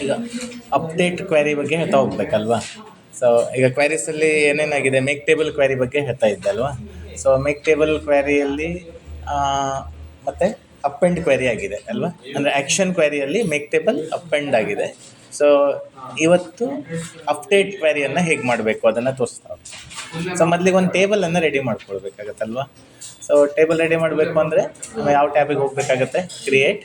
ಈಗ update query ಬಗ್ಗೆ ಹೇಳ್ತಾ ಹೋಗ್ಬೇಕಲ್ವಾ. ಸೊ ಈಗ ಕ್ವೆರೀಸಲ್ಲಿ ಏನೇನಾಗಿದೆ, ಮೇಕ್ ಟೇಬಲ್ ಕ್ವೆರಿ ಬಗ್ಗೆ ಹೇಳ್ತಾ ಇದ್ದೆ ಅಲ್ವಾ. ಸೊ ಮೇಕ್ ಟೇಬಲ್ ಕ್ವೆರಿಯಲ್ಲಿ ಮತ್ತು ಅಪ್ ಆ್ಯಂಡ್ ಕ್ವೆರಿ ಆಗಿದೆ ಅಲ್ವಾ. ಅಂದರೆ ಆ್ಯಕ್ಷನ್ ಕ್ವೆರಿಯಲ್ಲಿ ಮೇಕ್ ಟೇಬಲ್ ಅಪ್ ಆ್ಯಂಡ್ ಆಗಿದೆ. ಸೊ ಇವತ್ತು ಅಪ್ಡೇಟ್ ಕ್ವೆರಿಯನ್ನು ಹೇಗೆ ಮಾಡಬೇಕು ಅದನ್ನು ತೋರಿಸ್ತಾ ಹೋಗ್ತೀನಿ. ಸೊ ಮೊದಲಿಗೆ ಒಂದು ಟೇಬಲನ್ನು ರೆಡಿ ಮಾಡ್ಕೊಳ್ಬೇಕಾಗತ್ತಲ್ವ. ಸೊ ಟೇಬಲ್ ರೆಡಿ ಮಾಡಬೇಕು ಅಂದರೆ ಯಾವ ಟ್ಯಾಬಿಗೆ ಹೋಗಬೇಕಾಗತ್ತೆ, ಕ್ರಿಯೇಟ್,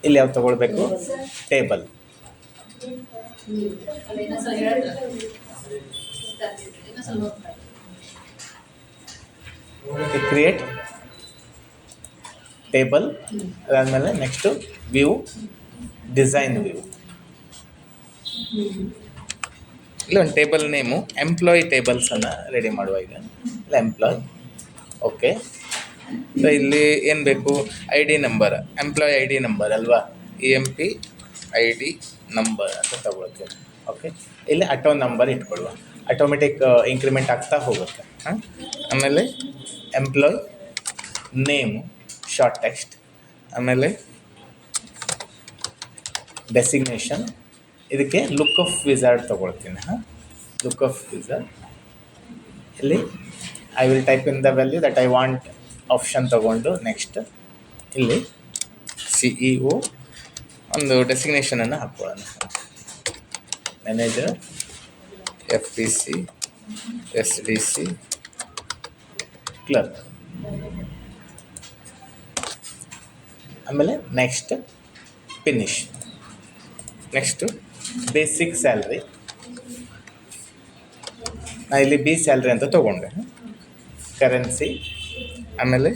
ಇಲ್ಲಿ ಯಾವ್ದು ತೊಗೊಳ್ಬೇಕು, ಟೇಬಲ್. ಕ್ರಿಯೇಟ್ ಟೇಬಲ್, ಅದಾದಮೇಲೆ ನೆಕ್ಸ್ಟು ವ್ಯೂ, ಡಿಸೈನ್ ವ್ಯೂ. ಇಲ್ಲ ಒಂದು ಟೇಬಲ್ ನೇಮು ಎಂಪ್ಲಾಯ್ ಟೇಬಲ್ಸನ್ನು ರೆಡಿ ಮಾಡುವ. ಈಗ ಇಲ್ಲ ಎಂಪ್ಲಾಯ್, ಓಕೆ. ಸೊ ಇಲ್ಲಿ ಏನು ಬೇಕು, I D number, employee I D number ಅಲ್ವಾ, EMP ID ನಂಬರ್ ಅಂತ ತಗೊಳ್ತೀವಿ. ಓಕೆ, ಇಲ್ಲಿ ಆಟೋ ನಂಬರ್ ಇಟ್ಕೊಳ್ಳುವ, ಆಟೋಮೆಟಿಕ್ ಇಂಕ್ರಿಮೆಂಟ್ ಆಗ್ತಾ ಹೋಗುತ್ತೆ. ಆಮೇಲೆ ಎಂಪ್ಲಾಯ್ ನೇಮು, ಶಾರ್ಟ್ ಟೆಕ್ಸ್ಟ್. ಆಮೇಲೆ ಡೆಸಿಗ್ನೇಷನ್, ಇದಕ್ಕೆ ಲುಕ್ ಆಫ್ ವಿಝಾರ್ಡ್ ತೊಗೊಳ್ತೀನಿ. ಲುಕ್ ಆಫ್ ವಿಝಾರ್ಡ್, ಇಲ್ಲಿ I will type in the value that I want option ತೊಗೊಂಡು ನೆಕ್ಸ್ಟ್ ಇಲ್ಲಿ CEO ಒಂದು ಡೆಸಿಗ್ನೇಷನನ್ನು ಹಾಕ್ಕೊಳ್ಳೋಣ, ಮ್ಯಾನೇಜರ್, FPC, SDC, ಕ್ಲರ್ಕ್. ಆಮೇಲೆ next finish. Next basic salary, ನಾನು ಇಲ್ಲಿ B ಸ್ಯಾಲ್ರಿ ಅಂತ ತೊಗೊಂಡೆ. ಕರೆನ್ಸಿ, ಆಮೇಲೆ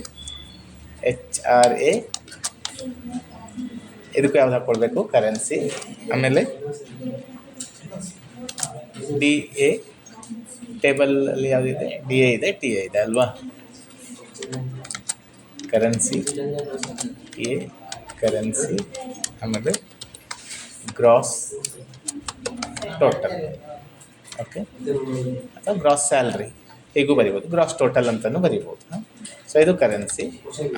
HRA, ಇದಕ್ಕೂ ಯಾವ್ದು ಹಾಕ್ಕೊಳ್ಬೇಕು, ಕರೆನ್ಸಿ. ಆಮೇಲೆ DA, ಟೇಬಲಲ್ಲಿ ಯಾವುದಿದೆ, DA ಇದೆ, TA ಇದೆ ಅಲ್ವಾ. Currency, TA, currency. ಆಮೇಲೆ ಗ್ರಾಸ್ ಟೋಟಲ್, ಓಕೆ, ಅಥವಾ ಗ್ರಾಸ್ ಸ್ಯಾಲ್ರಿ ಹೀಗೂ ಬರಿಬೋದು, ಗ್ರಾಸ್ ಟೋಟಲ್ ಅಂತಲೂ ಬರಿಬೋದು. ಸೊ ಇದು ಕರೆನ್ಸಿ.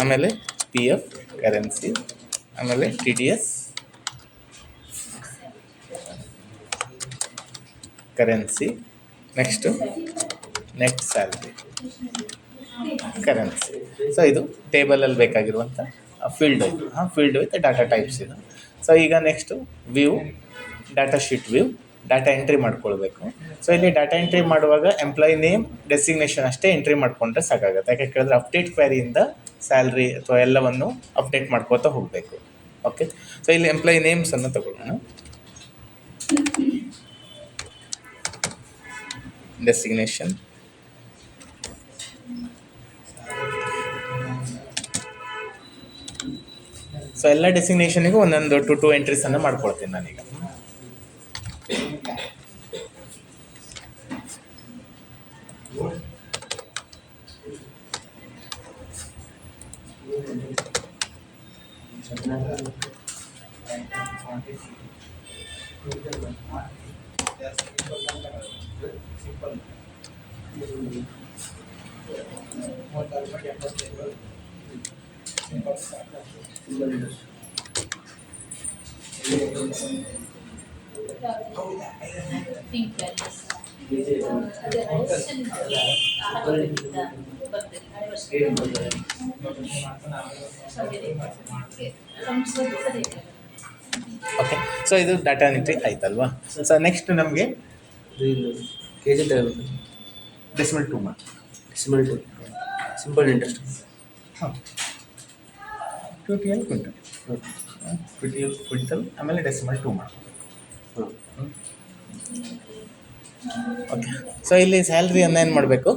ಆಮೇಲೆ PF, ಕರೆನ್ಸಿ. ಆಮೇಲೆ TDS, currency. Next net salary, currency. So ಇದು ಟೇಬಲಲ್ಲಿ ಬೇಕಾಗಿರುವಂಥ ಫೀಲ್ಡ್ ಇದು. ಫೀಲ್ಡ್ ವಿತ್ ಡಾಟಾ ಟೈಪ್ಸ್ ಇದು. ಸೊ ಈಗ next view, data sheet view, data entry ಮಾಡ್ಕೊಳ್ಬೇಕು. ಸೊ ಇಲ್ಲಿ ಡಾಟಾ ಎಂಟ್ರಿ ಮಾಡುವಾಗ ಎಂಪ್ಲಾಯಿ ನೇಮ್, ಡೆಸಿಗ್ನೇಷನ್ ಅಷ್ಟೇ ಎಂಟ್ರಿ ಮಾಡಿಕೊಂಡ್ರೆ ಸಾಕಾಗುತ್ತೆ. ಯಾಕೆ ಕೇಳಿದ್ರೆ ಅಪ್ಡೇಟ್ ಕ್ವೆರಿಯಿಂದ ಸ್ಯಾಲ್ರಿ ಅಥವಾ ಎಲ್ಲವನ್ನು ಅಪ್ಡೇಟ್ ಮಾಡ್ಕೋತಾ ಹೋಗಬೇಕು. ಓಕೆ, ಸೊ ಇಲ್ಲಿ ಎಂಪ್ಲಾಯಿ ನೇಮ್ಸನ್ನು ತಗೊಳ್ಳೋಣ. ಡೆಸಿಗ್ನೇಷನ್, ಸೊ ಎಲ್ಲ ಡೆಸಿಗ್ನೇಷನಿಗೂ ಒಂದೊಂದು 2 ಎಂಟ್ರೀಸನ್ನು ಮಾಡ್ಕೊಳ್ತೀನಿ ನಾನೀಗ. ಓಕೆ, ಸೊ ಇದು ಡಾಟಾ ಎಂಟ್ರಿ ಆಯ್ತಲ್ವಾ. ಸೊ ನೆಕ್ಸ್ಟ್ ನಮಗೆ KG ತಗೋಬೇಕು, ಡೆಸಿಮಲ್ 2 ಮಾಡಿ, decimal 2, simple interest. QTL quintal, QTL quintal. ಆಮೇಲೆ ಡೆಸಿಮಲ್ 2 ಮಾಡಿ. ಓಕೆ, ಸೊ ಇಲ್ಲಿ ಸ್ಯಾಲ್ರಿಯನ್ನು ಏನು ಮಾಡಬೇಕು,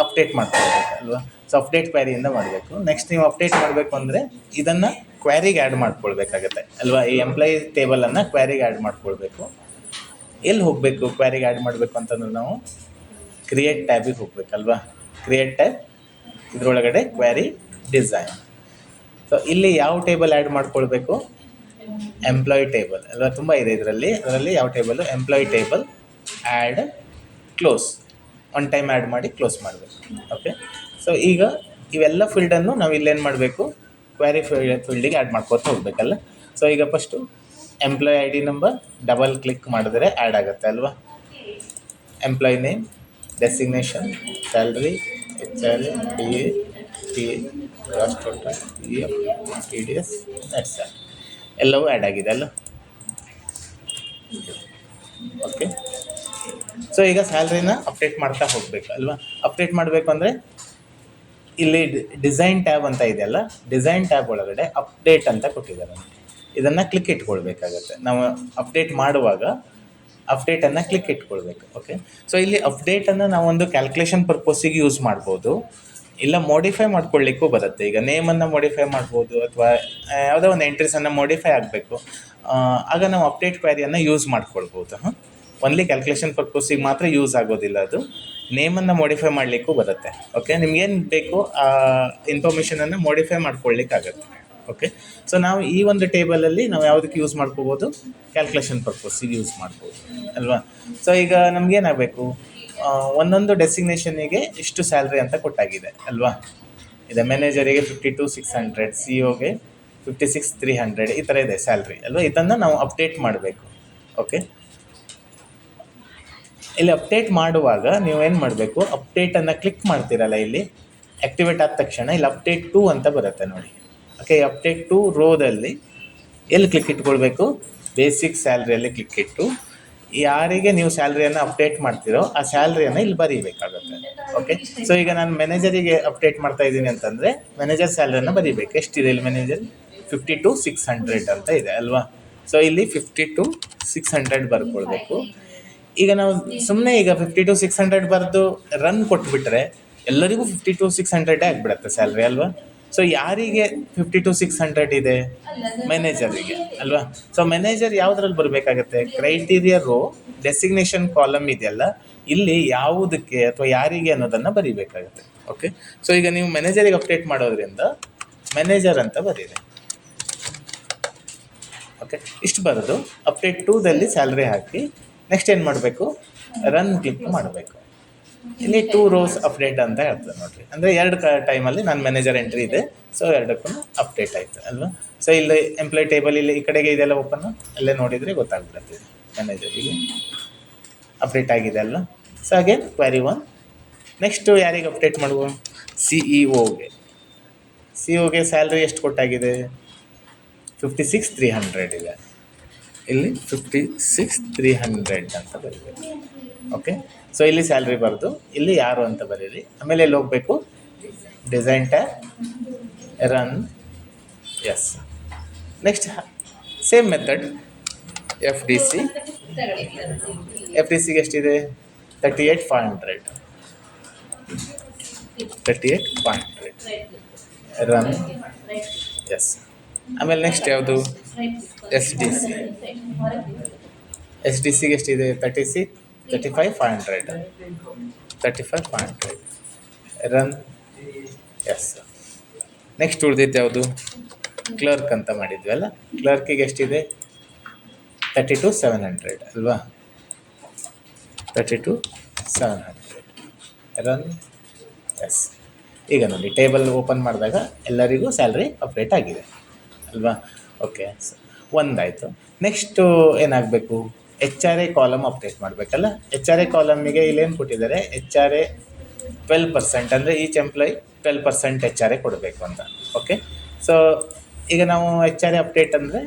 ಅಪ್ಡೇಟ್ ಮಾಡ್ಕೊಳ್ಬೇಕು ಅಲ್ವಾ. ಸೊ ಅಪ್ಡೇಟ್ ಕ್ವೆರಿಯಿಂದ ಮಾಡಬೇಕು. ನೆಕ್ಸ್ಟ್ ನೀವು ಅಪ್ಡೇಟ್ ಮಾಡಬೇಕು ಅಂದರೆ ಇದನ್ನು ಕ್ವೆರಿಗೆ ಆ್ಯಡ್ ಮಾಡ್ಕೊಳ್ಬೇಕಾಗತ್ತೆ ಅಲ್ವಾ. ಈ ಎಂಪ್ಲಾಯಿ ಟೇಬಲನ್ನು ಕ್ವೆರಿಗೆ ಆ್ಯಡ್ ಮಾಡ್ಕೊಳ್ಬೇಕು. ಎಲ್ಲಿ ಹೋಗಬೇಕು ಕ್ವೆರಿಗೆ ಆ್ಯಡ್ ಮಾಡಬೇಕು ಅಂತಂದ್ರೆ ನಾವು ಕ್ರಿಯೇಟ್ ಟ್ಯಾಬಿಗೆ ಹೋಗ್ಬೇಕಲ್ವಾ. ಕ್ರಿಯೇಟ್ ಟ್ಯಾಬ್, ಇದರೊಳಗಡೆ ಕ್ವೆರಿ ಡಿಸೈನ್. ಸೊ ಇಲ್ಲಿ ಯಾವ ಟೇಬಲ್ ಆ್ಯಡ್ ಮಾಡ್ಕೊಳ್ಬೇಕು, ಎಂಪ್ಲಾಯಿ ಟೇಬಲ್ ಅಲ್ವಾ. ತುಂಬ ಇದೆ ಅದರಲ್ಲಿ ಯಾವ table, employee table, add, close. One time add ಮಾಡಿ ಕ್ಲೋಸ್ ಮಾಡಬೇಕು. ಓಕೆ, ಸೊ ಈಗ ಇವೆಲ್ಲ ಫೀಲ್ಡನ್ನು ನಾವು ಇಲ್ಲೇನು ಮಾಡಬೇಕು, ಕ್ವಾರಿ ಫೀಲ್ಡಿಗೆ ಆ್ಯಡ್ ಮಾಡ್ಕೊತ ಹೋಗ್ಬೇಕಲ್ಲ. ಸೊ ಈಗ first employee I D number double click ಮಾಡಿದ್ರೆ ಆ್ಯಡ್ ಆಗುತ್ತೆ ಅಲ್ವಾ. Employee name, designation, salary, H R A, D A, T A, gross total, E F, T D S, net salary ಎಲ್ಲವೂ add ಆಗಿದೆ ಅಲ್ಲ. Okay, so ಈಗ ಸ್ಯಾಲ್ರಿನ update ಮಾಡ್ತಾ ಹೋಗ್ಬೇಕು ಅಲ್ವಾ. ಅಪ್ಡೇಟ್ ಮಾಡಬೇಕು ಅಂದರೆ ಇಲ್ಲಿ ಡಿಸೈನ್ ಟ್ಯಾಬ್ ಅಂತ ಇದೆಯಲ್ಲ, ಡಿಸೈನ್ ಟ್ಯಾಬ್ ಒಳಗಡೆ ಅಪ್ಡೇಟ್ ಅಂತ ಕೊಟ್ಟಿದ್ದಾರೆ. ಇದನ್ನು ಕ್ಲಿಕ್ ಇಟ್ಕೊಳ್ಬೇಕಾಗತ್ತೆ ನಾವು ಅಪ್ಡೇಟ್ ಮಾಡುವಾಗ. ಅಪ್ಡೇಟನ್ನು ಕ್ಲಿಕ್ ಇಟ್ಕೊಳ್ಬೇಕು. ಓಕೆ, ಸೊ ಇಲ್ಲಿ ಅಪ್ಡೇಟನ್ನು ನಾವು ಒಂದು ಕ್ಯಾಲ್ಕುಲೇಷನ್ ಪರ್ಪೋಸಿಗೆ ಯೂಸ್ ಮಾಡ್ಬೋದು, ಇಲ್ಲ ಮಾಡಿಫೈ ಮಾಡ್ಕೊಳ್ಳಿಕ್ಕೂ ಬರುತ್ತೆ. ಈಗ ನೇಮನ್ನು ಮಾಡಿಫೈ ಮಾಡ್ಬೋದು, ಅಥವಾ ಯಾವುದೋ ಒಂದು ಎಂಟ್ರೀಸನ್ನು ಮಾಡಿಫೈ ಆಗಬೇಕು, ಆಗ ನಾವು ಅಪ್ಡೇಟ್ ಕ್ವೈರಿಯನ್ನು ಯೂಸ್ ಮಾಡ್ಕೊಳ್ಬೋದು. ಒನ್ಲಿ ಕ್ಯಾಲ್ಕುಲೇಷನ್ ಪರ್ಪೋಸಿಗೆ ಮಾತ್ರ ಯೂಸ್ ಆಗೋದಿಲ್ಲ ಅದು, ನೇಮನ್ನು ಮಾಡಿಫೈ ಮಾಡಲಿಕ್ಕೂ ಬರುತ್ತೆ. ಓಕೆ, ನಿಮ್ಗೇನು ಬೇಕು ಆ ಇನ್ಫಾರ್ಮೇಷನನ್ನು ಮಾಡಿಫೈ ಮಾಡ್ಕೊಳ್ಳಿಕ್ಕಾಗತ್ತೆ. ಓಕೆ, ಸೊ ನಾವು ಈ ಒಂದು ಟೇಬಲಲ್ಲಿ ನಾವು ಯಾವುದಕ್ಕೆ ಯೂಸ್ ಮಾಡ್ಕೋಬೋದು, ಕ್ಯಾಲ್ಕುಲೇಷನ್ ಪರ್ಪೋಸಿಗೆ ಯೂಸ್ ಮಾಡ್ಬೋದು ಅಲ್ವಾ. ಸೊ ಈಗ ನಮಗೇನಾಗಬೇಕು, ಒಂದೊಂದು ಡೆಸಿಗ್ನೇಷನಿಗೆ ಇಷ್ಟು ಸ್ಯಾಲ್ರಿ ಅಂತ ಕೊಟ್ಟಾಗಿದೆ ಅಲ್ವಾ. ಇದೆ ಮ್ಯಾನೇಜರಿಗೆ 52,600, ಸಿ ಒಗೆ 56,300, ಈ ಥರ ಇದೆ ಸ್ಯಾಲ್ರಿ ಅಲ್ವಾ. ಇದನ್ನು ನಾವು ಅಪ್ಡೇಟ್ ಮಾಡಬೇಕು. ಓಕೆ, ಇಲ್ಲಿ ಅಪ್ಡೇಟ್ ಮಾಡುವಾಗ ನೀವು ಏನು ಮಾಡಬೇಕು, ಅಪ್ಡೇಟನ್ನು ಕ್ಲಿಕ್ ಮಾಡ್ತೀರಲ್ಲ ಇಲ್ಲಿ, ಆ್ಯಕ್ಟಿವೇಟ್ ಆದ ತಕ್ಷಣ ಇಲ್ಲಿ ಅಪ್ಡೇಟ್ ಟು ಅಂತ ಬರುತ್ತೆ ನೋಡಿ. ಓಕೆ, ಅಪ್ಡೇಟ್ ಟು ರೋದಲ್ಲಿ ಎಲ್ಲಿ ಕ್ಲಿಕ್ ಇಟ್ಕೊಳ್ಬೇಕು, ಬೇಸಿಕ್ ಸ್ಯಾಲ್ರಿಯಲ್ಲಿ ಕ್ಲಿಕ್ ಇಟ್ಟು ಯಾರಿಗೆ ನೀವು ಸ್ಯಾಲ್ರಿಯನ್ನು ಅಪ್ಡೇಟ್ ಮಾಡ್ತೀರೋ ಆ ಸ್ಯಾಲ್ರಿಯನ್ನು ಇಲ್ಲಿ ಬರೀಬೇಕಾಗುತ್ತೆ. ಓಕೆ, ಸೊ ಈಗ ನಾನು ಮ್ಯಾನೇಜರಿಗೆ ಅಪ್ಡೇಟ್ ಮಾಡ್ತಾ ಇದ್ದೀನಿ ಅಂತಂದರೆ ಮ್ಯಾನೇಜರ್ ಸ್ಯಾಲ್ರಿಯನ್ನು ಬರೀಬೇಕು. ಎಷ್ಟಿದೆ ಇಲ್ಲಿ ಮ್ಯಾನೇಜರ್ 52,600 ಅಂತ ಇದೆ ಅಲ್ವಾ. ಸೊ ಇಲ್ಲಿ 52,600 ಬರ್ಕೊಳ್ಬೇಕು. ಈಗ ನಾವು ಸುಮ್ಮನೆ ಈಗ 52,600 ಬರೆದು ರನ್ ಕೊಟ್ಬಿಟ್ರೆ ಎಲ್ಲರಿಗೂ 52,600 ಆಗಿಬಿಡುತ್ತೆ ಸ್ಯಾಲ್ರಿ ಅಲ್ವಾ. ಸೊ ಯಾರಿಗೆ 52,600 ಇದೆ, ಮ್ಯಾನೇಜರಿಗೆ ಅಲ್ವಾ. ಸೊ ಮ್ಯಾನೇಜರ್ ಯಾವುದ್ರಲ್ಲಿ ಬರಬೇಕಾಗತ್ತೆ, ಕ್ರೈಟೀರಿಯಾ ರೋ ಡೆಸಿಗ್ನೇಷನ್ ಕಾಲಮ್ ಇದೆಯಲ್ಲ, ಇಲ್ಲಿ ಯಾವುದಕ್ಕೆ ಅಥವಾ ಯಾರಿಗೆ ಅನ್ನೋದನ್ನು ಬರೀಬೇಕಾಗುತ್ತೆ. ಓಕೆ, ಸೊ ಈಗ ನೀವು ಮ್ಯಾನೇಜರಿಗೆ ಅಪ್ಡೇಟ್ ಮಾಡೋದ್ರಿಂದ ಮ್ಯಾನೇಜರ್ ಅಂತ ಬರೀರಿ. ಓಕೆ, ಇಷ್ಟು ಬರೋದು ಅಪ್ಡೇಟ್ ಟೂದಲ್ಲಿ ಸ್ಯಾಲ್ರಿ ಹಾಕಿ ನೆಕ್ಸ್ಟ್ ಏನು ಮಾಡಬೇಕು, ರನ್ ಕ್ಲಿಕ್ ಮಾಡಬೇಕು. ಇಲ್ಲಿ 2 rows ಅಪ್ಡೇಟ್ ಅಂತ ಹೇಳ್ತದೆ ನೋಡಿರಿ. ಅಂದರೆ 2 ಟೈಮಲ್ಲಿ ನನ್ನ ಮ್ಯಾನೇಜರ್ ಎಂಟ್ರಿ ಇದೆ, ಸೊ 2ಕ್ಕೂ ಅಪ್ಡೇಟ್ ಆಯಿತು ಅಲ್ವಾ. ಸೊ ಇಲ್ಲಿ ಎಂಪ್ಲಾಯ್ ಟೇಬಲ್ ಇಲ್ಲಿ ಈ ಕಡೆಗೆ ಇದೆಲ್ಲ ಓಪನ್, ಅಲ್ಲೇ ನೋಡಿದರೆ ಗೊತ್ತಾಗ್ಬಿಡುತ್ತೆ ಮ್ಯಾನೇಜರಿಗೆ ಅಪ್ಡೇಟ್ ಆಗಿದೆ ಅಲ್ಲ. ಸೊ ಹಾಗೆ ಕ್ವಾರಿ 1. ನೆಕ್ಸ್ಟು ಯಾರಿಗೆ ಅಪ್ಡೇಟ್ ಮಾಡುವ, ಸಿ ಇ ಒಗೆ ಸ್ಯಾಲ್ರಿ ಎಷ್ಟು ಕೊಟ್ಟಾಗಿದೆ, 56,300 ಇದೆ. ಇಲ್ಲಿ 56,300 ಅಂತ ಬರೀಬೇಕು. ಓಕೆ, ಸೊ ಇಲ್ಲಿ ಸ್ಯಾಲ್ರಿ ಬರೆದು ಇಲ್ಲಿ ಯಾರು ಅಂತ ಬರೀರಿ. ಆಮೇಲೆ ಎಲ್ಲಿ ಹೋಗಬೇಕು, design tab, run, S. Next same method F D ಸಿಗೆ ಎಷ್ಟಿದೆ, 38,500, 38,500, ರನ್, ಎಸ್. ಆಮೇಲೆ ನೆಕ್ಸ್ಟ್ ಯಾವುದು, ಎಸ್ ಡಿ ಸಿಗೆ ಎಷ್ಟಿದೆ, 35,500, 35,500, ರನ್, ಎಸ್. ನೆಕ್ಸ್ಟ್ ಉಳಿದಿತ್ತು ಯಾವುದು, ಕ್ಲರ್ಕ್ ಅಂತ ಮಾಡಿದ್ವಿ ಅಲ್ಲ, ಕ್ಲರ್ಕಿಗೆ ಎಷ್ಟಿದೆ, 32,700 ಅಲ್ವಾ, 32,700, ರನ್, ಎಸ್. ಈಗ ನೋಡಿ ಟೇಬಲ್ ಓಪನ್ ಮಾಡಿದಾಗ ಎಲ್ಲರಿಗೂ ಸ್ಯಾಲ್ರಿ ಅಪ್ಡೇಟ್ ಆಗಿದೆ ಅಲ್ವಾ. ಓಕೆ, ಒಂದಾಯಿತು. ನೆಕ್ಸ್ಟು ಏನಾಗಬೇಕು, H R A column update ಮಾಡಬೇಕಲ್ಲ. ಎಚ್ ಆರ್ ಎ ಕಾಲಮಿಗೆ ಇಲ್ಲೇನು ಕೊಟ್ಟಿದ್ದಾರೆ, ಎಚ್ ಆರ್ ಎ 12%, ಅಂದರೆ each employee 12% H R A ಕೊಡಬೇಕು ಅಂತ. ಓಕೆ, ಸೊ ಈಗ ನಾವು ಎಚ್ ಆರ್ ಎ ಅಪ್ಡೇಟ್ ಅಂದರೆ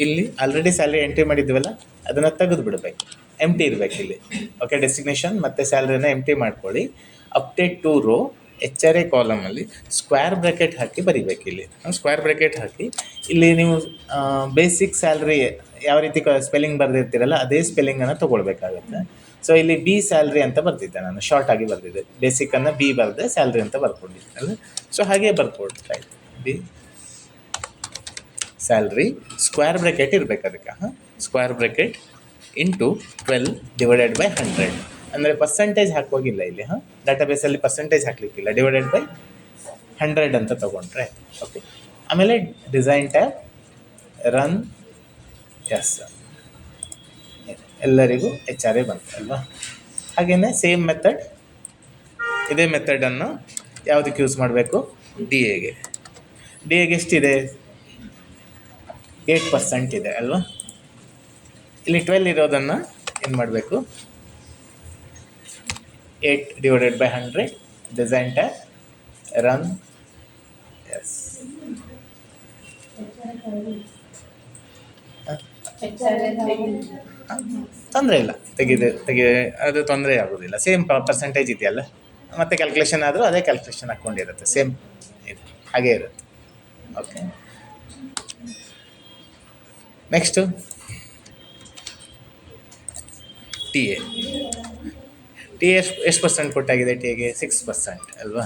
ಇಲ್ಲಿ ಆಲ್ರೆಡಿ ಸ್ಯಾಲ್ರಿ ಎಂಟ್ರಿ ಮಾಡಿದ್ವಲ್ಲ, ಅದನ್ನು ತೆಗೆದು ಬಿಡಬೇಕು, ಎಂಟಿ ಇರಬೇಕು ಇಲ್ಲಿ. ಓಕೆ, ಡೆಸಿಗ್ನೇಷನ್ ಮತ್ತು ಸ್ಯಾಲ್ರಿನ ಎಂಟಿ ಮಾಡ್ಕೊಳ್ಳಿ. Update to row H R A ಕಾಲಮಲ್ಲಿ ಸ್ಕ್ವೇರ್ ಬ್ರ್ಯಾಕೆಟ್ ಹಾಕಿ ಬರಿಬೇಕು. ಇಲ್ಲಿ ಸ್ಕ್ವೇರ್ ಬ್ರ್ಯಾಕೆಟ್ ಹಾಕಿ ಇಲ್ಲಿ ನೀವು ಬೇಸಿಕ್ ಸ್ಯಾಲ್ರಿ ಯಾವ ರೀತಿ ಸ್ಪೆಲ್ಲಿಂಗ್ ಬರೆದಿರ್ತೀರಲ್ಲ ಅದೇ ಸ್ಪೆಲ್ಲಿಂಗನ್ನು ತೊಗೊಳ್ಬೇಕಾಗುತ್ತೆ. ಸೊ ಇಲ್ಲಿ ಬಿ ಸ್ಯಾಲ್ರಿ ಅಂತ ಬರ್ತಿದ್ದೆ ನಾನು, ಶಾರ್ಟಾಗಿ ಬರೆದಿದ್ದೆ, ಬೇಸಿಕ್ಕನ್ನು ಬಿ ಬರೆದೆ, ಸ್ಯಾಲ್ರಿ ಅಂತ ಬರ್ಕೊಂಡಿದ್ದೆ ಅಲ್ಲ. ಸೊ ಹಾಗೇ ಬರ್ಕೊಳ್ತಾ ಇದ್ದೆ, ಬಿ ಸ್ಯಾಲ್ರಿ ಸ್ಕ್ವೇರ್ ಬ್ರ್ಯಾಕೆಟ್ ಇರಬೇಕು ಅದಕ್ಕೆ. Square bracket into 12 divided by 100, ಅಂದರೆ ಪರ್ಸೆಂಟೇಜ್ ಹಾಕುವಾಗಿಲ್ಲ ಇಲ್ಲಿ. ಡಾಟಾಬೇಸಲ್ಲಿ ಪರ್ಸೆಂಟೇಜ್ ಹಾಕಲಿಕ್ಕಿಲ್ಲ, ಡಿವೈಡೆಡ್ ಬೈ 100 ಅಂತ ತೊಗೊಂಡ್ರೆ. ಓಕೆ, ಆಮೇಲೆ ಡಿಸೈನ್ ಟ್ಯಾಬ್, ರನ್, ಎಸ್. ಎಲ್ಲರಿಗೂ ಎಚ್ ಆರ್ ಎ ಬಂತು ಅಲ್ವಾ. ಹಾಗೆಯೇ ಸೇಮ್ ಮೆಥಡ್, ಇದೇ ಮೆಥಡನ್ನು ಯಾವುದಕ್ಕೆ ಯೂಸ್ ಮಾಡಬೇಕು, ಡಿ ಎಗೆ. ಡಿ ಎಗೆ ಎಷ್ಟಿದೆ? 8% ಇದೆ ಅಲ್ವಾ? ಇಲ್ಲಿ 12 ಇರೋದನ್ನು ಏನು ಮಾಡಬೇಕು? 8/100 ಡಿಸೈನ್ ಟ್ಯಾಬ್ ರನ್. ಎಸ್, ತೊಂದರೆ ಇಲ್ಲ, ತೆಗಿದೆ ಅದು ತೊಂದರೆ ಆಗೋದಿಲ್ಲ. ಸೇಮ್ ಪರ್ಸೆಂಟೇಜ್ ಇದೆಯಲ್ಲ, ಮತ್ತೆ ಕ್ಯಾಲ್ಕುಲೇಷನ್ ಆದರೂ ಅದೇ ಕ್ಯಾಲ್ಕುಲೇಷನ್ ಹಾಕ್ಕೊಂಡಿರುತ್ತೆ, ಸೇಮ್ ಇದೆ, ಹಾಗೇ ಇರುತ್ತೆ. Okay, next T A. ಎಷ್ಟು ಪರ್ಸೆಂಟ್ ಕೊಟ್ಟಾಗಿದೆ ಟಿ ಎಗೆ? 6% ಅಲ್ವಾ?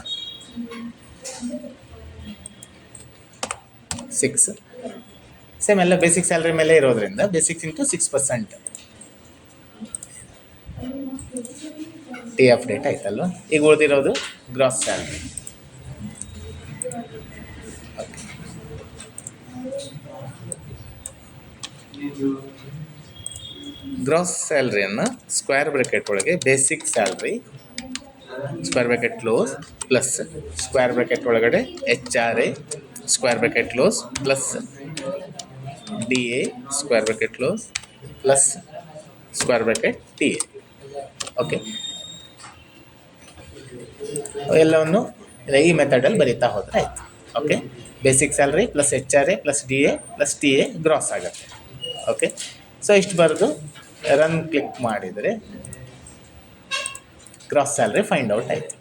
6 ಸೇಮ್ ಎಲ್ಲ ಬೇಸಿಕ್ ಸ್ಯಾಲ್ರಿ ಮೇಲೆ ಇರೋದ್ರಿಂದ ಬೇಸಿಕ್ಸ್ ಇಂಟು 6% ಟಿ ಅಪ್ಡೇಟ್ ಆಯ್ತಲ್ವಾ? ಈಗ ಉಳಿದಿರೋದು ಗ್ರಾಸ್ ಸ್ಯಾಲ್ರಿ. ಗ್ರಾಸ್ ಸ್ಯಾಲ್ರಿಯನ್ನು ಸ್ಕ್ವೇರ್ ಬ್ರ್ಯಾಕೆಟ್ ಒಳಗೆ basic salary square bracket close plus square bracket ಒಳಗಡೆ HRA square bracket close plus DA square bracket close plus square bracket TA. Okay, ಎಲ್ಲವನ್ನು ಈ ಮೆಥಡಲ್ಲಿ ಬರೀತಾ ಹೋದರೆ ಆಯಿತು. Okay, basic salary plus HRA plus DA plus TA gross ಆಗುತ್ತೆ. Okay, so ಇಷ್ಟು ಬರೆದು ರನ್ ಕ್ಲಿಕ್ ಮಾಡಿದರೆ ಗ್ರಾಸ್ ಸ್ಯಾಲ್ರಿ ಫೈಂಡ್ ಔಟ್ ಆಯಿತು.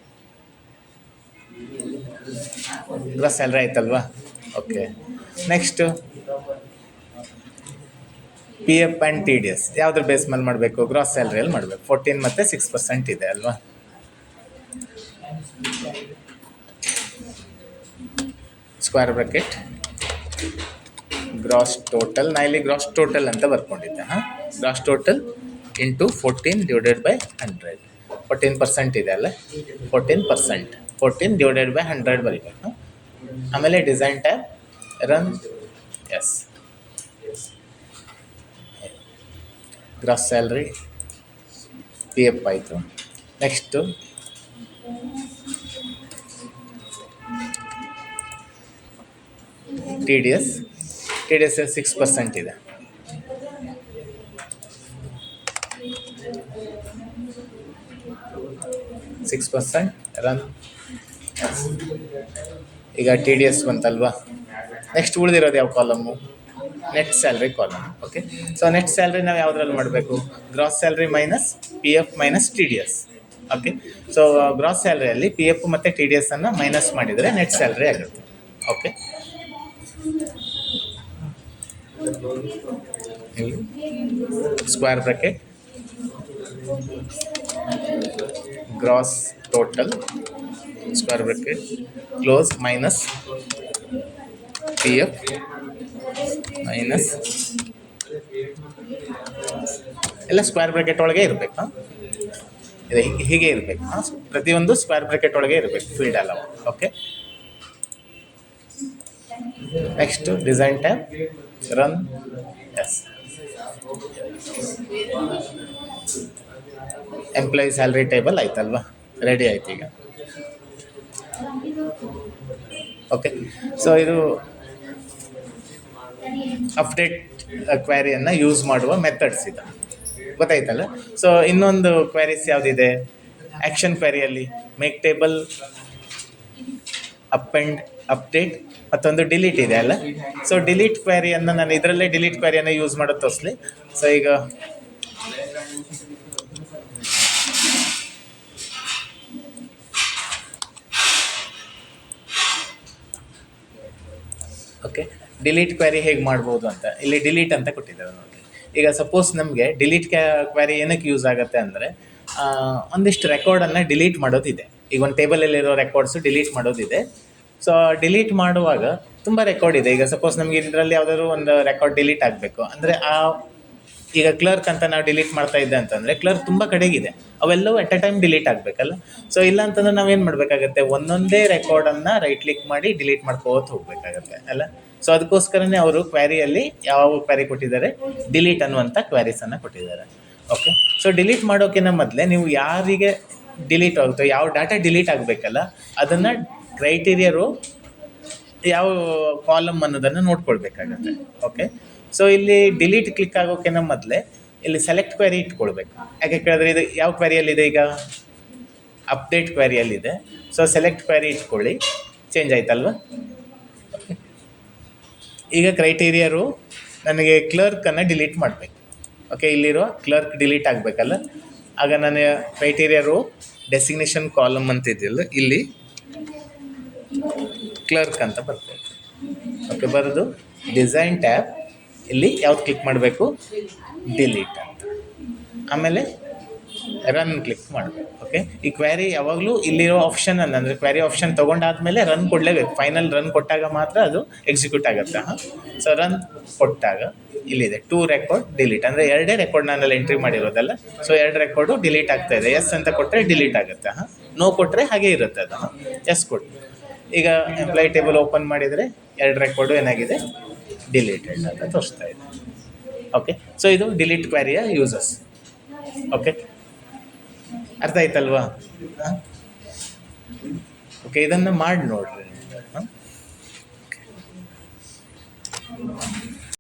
ಗ್ರಾಸ್ ಸ್ಯಾಲ್ರಿ ಆಯ್ತಲ್ವಾ? Okay, next PF and TDS ಯಾವುದ್ರ ಬೇಸ್ ಮೇಲೆ ಮಾಡಬೇಕು? ಗ್ರಾಸ್ ಸ್ಯಾಲ್ರಿಯಲ್ಲಿ ಮಾಡಬೇಕು. 14 ಮತ್ತು 6% ಇದೆ ಅಲ್ವಾ? ಸ್ಕ್ವೇರ್ ಬ್ರ್ಯಾಕೆಟ್ ಗ್ರಾಸ್ ಟೋಟಲ್, ನಾ ಇಲ್ಲಿ ಗ್ರಾಸ್ ಟೋಟಲ್ ಅಂತ ಬರ್ಕೊಂಡಿದ್ದೆ. Gross total into 14/100. 14% ಇದೆ ಅಲ್ಲ? 14%, 14/100 ಬರೀಬೇಕು. ಆಮೇಲೆ design tab run. S, gross salary PF ಆಯಿತು. ನೆಕ್ಸ್ಟು TDS 6% ಇದೆ. ರನ್. ಈಗ TDS ಬಂತಲ್ವಾ? ನೆಕ್ಸ್ಟ್ ಉಳಿದಿರೋದು ಯಾವ column? Net salary column. Okay, so net salary ನಾವು ಯಾವುದ್ರಲ್ಲಿ ಮಾಡಬೇಕು? Gross salary minus PF minus TDS. Okay, so gross ಸ್ಯಾಲ್ರಿಯಲ್ಲಿ PF ಮತ್ತು TDS ಅನ್ನು ಮೈನಸ್ ಮಾಡಿದರೆ ನೆಟ್ ಸ್ಯಾಲ್ರಿ ಆಗುತ್ತೆ. Okay, square bracket gross total square bracket close minus PF minus ಎಲ್ಲ square bracket ಒಳಗೆ ಇರಬೇಕು. ಇದು ಹೀಗೆ ಇರಬೇಕು. ಪ್ರತಿಯೊಂದು ಸ್ಕ್ವೇರ್ ಬ್ರ್ಯಾಕೆಟ್ ಒಳಗೆ ಇರಬೇಕು, ಫೀಲ್ಡ್ ಅಲ್ಲ. Okay, next design tab run. Yes, employee salary table ಆಯ್ತಲ್ವಾ? ರೆಡಿ ಆಯ್ತು ಈಗ. ಓಕೆ, ಸೊ ಇದು ಅಪ್ಡೇಟ್ ಕ್ವ್ಯಾರಿಯನ್ನು ಯೂಸ್ ಮಾಡುವ ಮೆಥಡ್ಸ್ ಇದು ಗೊತ್ತಾಯ್ತಲ್ಲ? ಸೊ ಇನ್ನೊಂದು ಕ್ವ್ಯಾರೀಸ್ ಯಾವುದಿದೆ ಆ್ಯಕ್ಷನ್ ಕ್ವ್ಯಾರಿಯಲ್ಲಿ? ಮೇಕ್ ಟೇಬಲ್, ಅಪೆಂಡ್, ಅಪ್ಡೇಟ್, ಮತ್ತೊಂದು ಡಿಲೀಟ್ ಇದೆ ಅಲ್ಲ? ಸೊ ಡಿಲೀಟ್ ಕ್ವ್ಯಾರಿಯನ್ನು ನಾನು ಇದರಲ್ಲೇ ಡಿಲೀಟ್ ಕ್ವ್ಯಾರಿಯನ್ನು ಯೂಸ್ ಮಾಡೋದು ತೋರಿಸ್ಲಿ. ಸೊ ಈಗ ಓಕೆ, ಡಿಲೀಟ್ ಕ್ವ್ಯಾರಿ ಹೇಗೆ ಮಾಡ್ಬೋದು ಅಂತ ಇಲ್ಲಿ ಡಿಲೀಟ್ ಅಂತ ಕೊಟ್ಟಿದ್ದಾರೆ ನೋಡಿ. ಈಗ ಸಪೋಸ್ ನಮಗೆ ಡಿಲೀಟ್ ಕ್ವ್ಯಾರಿ ಏನಕ್ಕೆ ಯೂಸ್ ಆಗುತ್ತೆ ಅಂದರೆ, ಒಂದಿಷ್ಟು ರೆಕಾರ್ಡನ್ನು ಡಿಲೀಟ್ ಮಾಡೋದಿದೆ. ಈಗ ಒಂದು ಟೇಬಲಲ್ಲಿರೋ ರೆಕಾರ್ಡ್ಸು ಡಿಲೀಟ್ ಮಾಡೋದಿದೆ. ಸೊ ಡಿಲೀಟ್ ಮಾಡುವಾಗ ತುಂಬ ರೆಕಾರ್ಡ್ ಇದೆ. ಈಗ ಸಪೋಸ್ ನಮಗೆ ಇದರಲ್ಲಿ ಯಾವುದಾದ್ರು ಒಂದು ರೆಕಾರ್ಡ್ ಡಿಲೀಟ್ ಆಗಬೇಕು ಅಂದರೆ, ಈಗ ಕ್ಲರ್ಕ್ ಅಂತ ನಾವು ಡಿಲೀಟ್ ಮಾಡ್ತಾ ಇದ್ದೆ ಅಂತಂದರೆ ಕ್ಲರ್ಕ್ ತುಂಬ ಕಡೆಗಿದೆ, ಅವೆಲ್ಲವೂ ಎಟ್ ಎ ಟೈಮ್ ಡಿಲೀಟ್ ಆಗಬೇಕಲ್ಲ. ಸೊ ಇಲ್ಲ ಅಂತಂದ್ರೆ ನಾವೇನು ಮಾಡಬೇಕಾಗತ್ತೆ? ಒಂದೊಂದೇ ರೆಕಾರ್ಡನ್ನು ರೈಟ್ ಕ್ಲಿಕ್ ಮಾಡಿ ಡಿಲೀಟ್ ಮಾಡ್ಕೋತ ಹೋಗಬೇಕಾಗತ್ತೆ ಅಲ್ಲ? ಸೊ ಅದಕ್ಕೋಸ್ಕರನೇ ಅವರು ಕ್ವ್ಯಾರಿಯಲ್ಲಿ ಯಾವ ಕ್ವ್ಯಾರಿ ಕೊಟ್ಟಿದ್ದಾರೆ? ಡಿಲೀಟ್ ಅನ್ನುವಂಥ ಕ್ವ್ಯಾರೀಸನ್ನು ಕೊಟ್ಟಿದ್ದಾರೆ. ಓಕೆ, ಸೊ ಡಿಲೀಟ್ ಮಾಡೋಕ್ಕಿಂತ ಮೊದಲೇ ನೀವು ಯಾರಿಗೆ ಡಿಲೀಟ್ ಆಗುತ್ತೋ, ಯಾವ ಡಾಟಾ ಡಿಲೀಟ್ ಆಗಬೇಕಲ್ಲ ಅದನ್ನು ಕ್ರೈಟೀರಿಯಾ ರೋ ಯಾವ ಕಾಲಮ್ ಅನ್ನೋದನ್ನು ನೋಡ್ಕೊಳ್ಬೇಕಾಗತ್ತೆ. ಓಕೆ, ಸೊ ಇಲ್ಲಿ ಡಿಲೀಟ್ ಕ್ಲಿಕ್ ಆಗೋಕ್ಕಿಂತ ಮೊದಲೇ ಇಲ್ಲಿ ಸೆಲೆಕ್ಟ್ ಕ್ವೆರಿ ಇಟ್ಕೊಳ್ಬೇಕು. ಯಾಕೆ ಕೇಳಿದ್ರೆ ಇದು ಯಾವ ಕ್ವೆರಿಯಲ್ಲಿದೆ ಈಗ? ಅಪ್ಡೇಟ್ ಕ್ವೆರಿಯಲ್ಲಿದೆ. ಸೊ ಸೆಲೆಕ್ಟ್ ಕ್ವೆರಿ ಇಟ್ಕೊಳ್ಳಿ. ಚೇಂಜ್ ಆಯ್ತಲ್ವ? ಈಗ ಕ್ರೈಟೀರಿಯಾ ರೋ ನನಗೆ ಕ್ಲರ್ಕನ್ನು ಡಿಲೀಟ್ ಮಾಡಬೇಕು. ಓಕೆ, ಇಲ್ಲಿರೋ ಕ್ಲರ್ಕ್ ಡಿಲೀಟ್ ಆಗಬೇಕಲ್ಲ. ಆಗ ನಾನು ಕ್ರೈಟೀರಿಯಾ ರೋ ಡೆಸಿಗ್ನೇಷನ್ ಕಾಲಮ್ ಅಂತ ಇದೆಯಲ್ಲ, ಇಲ್ಲಿ ಕ್ಲರ್ಕ್ ಅಂತ ಬರ್ಬೇಕು. ಓಕೆ, ಬರೋದು ಡಿಸೈನ್ ಟ್ಯಾಬ್, ಇಲ್ಲಿ ಯಾವ್ದು ಕ್ಲಿಕ್ ಮಾಡಬೇಕು? ಡಿಲೀಟ್ ಅಂತ. ಆಮೇಲೆ ರನ್ ಕ್ಲಿಕ್ ಮಾಡಬೇಕು. ಓಕೆ, ಈ ಕ್ವೆರಿ ಯಾವಾಗಲೂ ಇಲ್ಲಿರೋ ಆಪ್ಷನ್ ಅಂದರೆ ಕ್ವೆರಿ ಆಪ್ಷನ್ ತೊಗೊಂಡಾದ್ಮೇಲೆ ರನ್ ಕೊಡಲೇಬೇಕು. ಫೈನಲ್ ರನ್ ಕೊಟ್ಟಾಗ ಮಾತ್ರ ಅದು ಎಕ್ಸಿಕ್ಯೂಟ್ ಆಗುತ್ತೆ. ಸೊ ರನ್ ಕೊಟ್ಟಾಗ ಇಲ್ಲಿದೆ 2 ರೆಕಾರ್ಡ್ ಡಿಲೀಟ್, ಅಂದರೆ 2 ರೆಕಾರ್ಡ್ ನಾನಲ್ಲಿ ಎಂಟ್ರಿ ಮಾಡಿರೋದಲ್ಲ. ಸೊ 2 ರೆಕಾರ್ಡು ಡಿಲೀಟ್ ಆಗ್ತಾ ಇದೆ. ಎಸ್ ಅಂತ ಕೊಟ್ಟರೆ ಡಿಲೀಟ್ ಆಗುತ್ತೆ. ನೋ ಕೊಟ್ಟರೆ ಹಾಗೆ ಇರುತ್ತೆ ಅದು. ಎಸ್ ಕೊಟ್ಟು ಈಗ ಎಂಪ್ಲಾಯ್ ಟೇಬಲ್ ಓಪನ್ ಮಾಡಿದರೆ 2 ರೆಕಾರ್ಡು ಏನಾಗಿದೆ? ಡಿಲೀಟೆಡ್ ಅಂತ ತೋರಿಸ್ತಾ ಇದೆ. ಓಕೆ, ಸೊ ಇದು ಡಿಲೀಟ್ ಕ್ವೆರಿಯ ಯೂಸಸ್. ಓಕೆ, ಅರ್ಥ ಆಯ್ತಲ್ವಾ? ಓಕೆ, ಇದನ್ನು ಮಾಡಿ ನೋಡ್ರಿ. ಹಾಂ.